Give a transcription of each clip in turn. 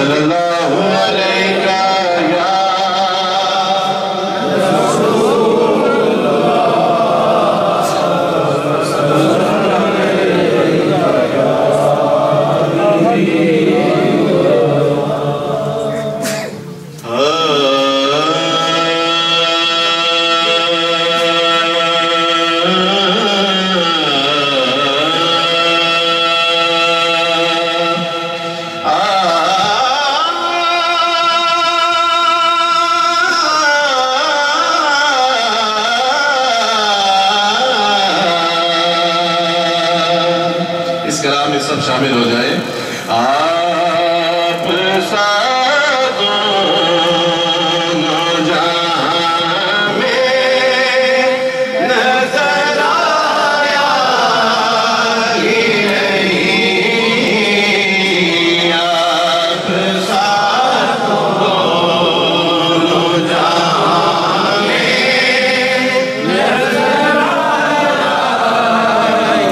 صلی اللہ علیہ یا سب شامل ہو جائے آپ سادوں جہاں میں نظر آیا ہی نہیں آپ سادوں جہاں میں نظر آیا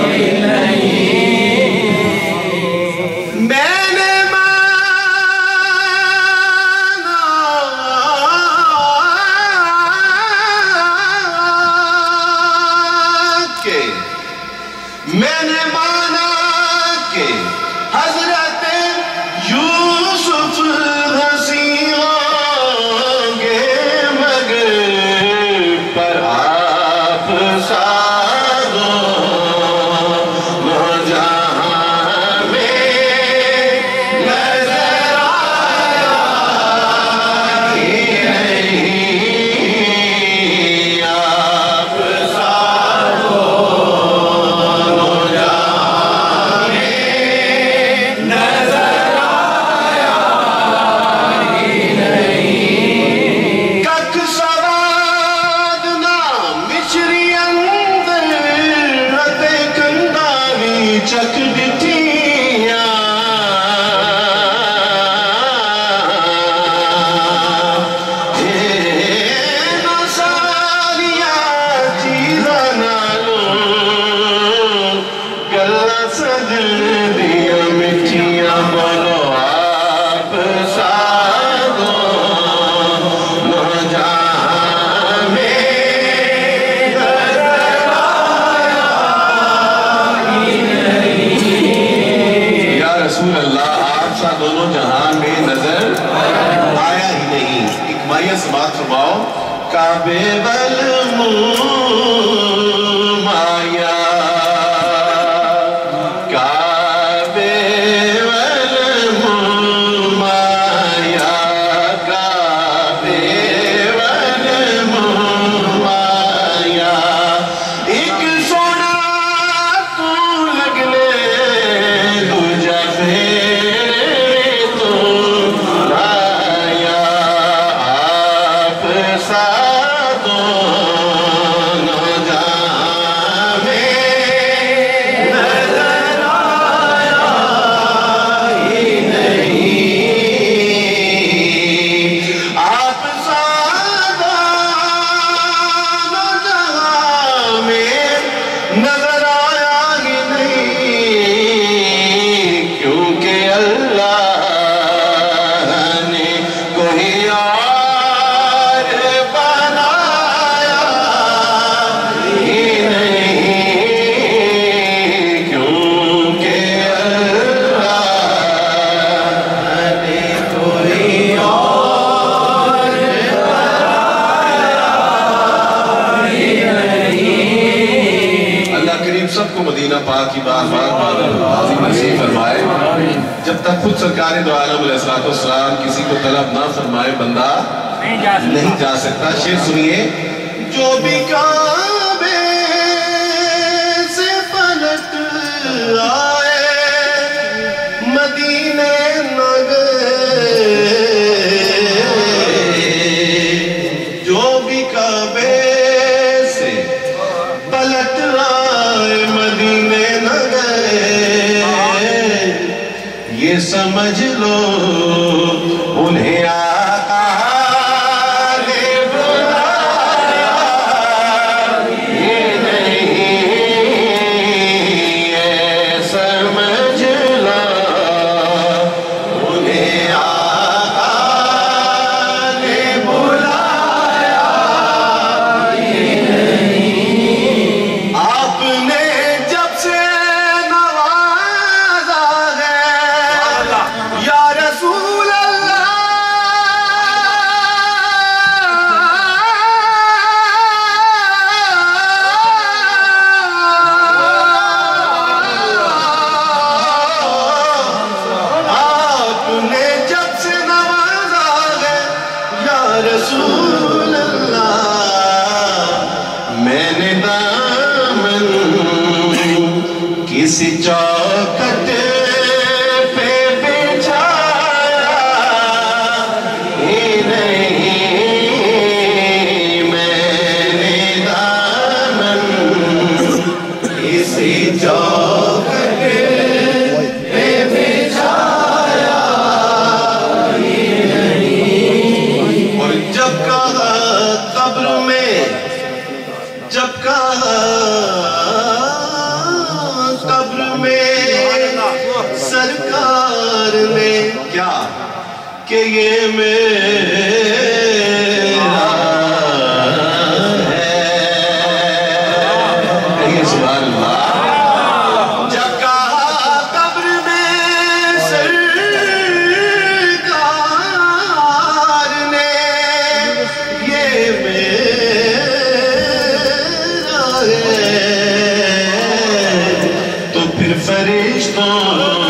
ہی نہیں میں نے مانا کہ حضرت یوسف ہنسی ہوں گے مگر پر آپ سادوں جہاں میں نظر آیا ہی نہیں آپ سادوں چک بٹھیاں ساریاں چیزاں نالوں گلہ سجن دیا مٹھیاں بولو آپ سادوں جہاں میں رسول اللہ آپ سا دونوں جہان میں نظر آیا ہی نہیں. ایک مائیہ سماعت فرماؤ. کعبے والموم آیا کعبے والموم آیا کعبے والموم آیا ایک سونا تو لگ لے نظر آیا ہی نہیں کیونکہ اللہ نے کوئی اور بنایا ہی نہیں کیونکہ اللہ نے کوئی اور بنایا ہی نہیں. اللہ کریم سب کو مدینہ پاک کی بار بار حاضر نصیب فرمائے. جب تک خود سرکار دو عالم علیہ السلام کسی کو طلب نہ فرمائے بندہ نہیں جا سکتا. شعر سنیے. جو بھی کعبے سے پلٹ آئے مدینے نہ گئے جو بھی کعبے سے پلٹ آئے مدینے نہ گئے یہ سمجھ لو انہیں آقا نے بلایا یہ نہیں یہ سمجھ لو انہیں آقا اسی چوکھٹ پہ بچھایا ہی نہیں میں نے دامن اسی چوکھٹ پہ بچھایا ہی نہیں اور جب کہا قبر میں جب کہا قبر میں سرکار نے کیا کہ یہ میرا ہے سبحان اللہ جب کہا قبر میں سرکار نے یہ میرا ہے تو پھر فرشتوں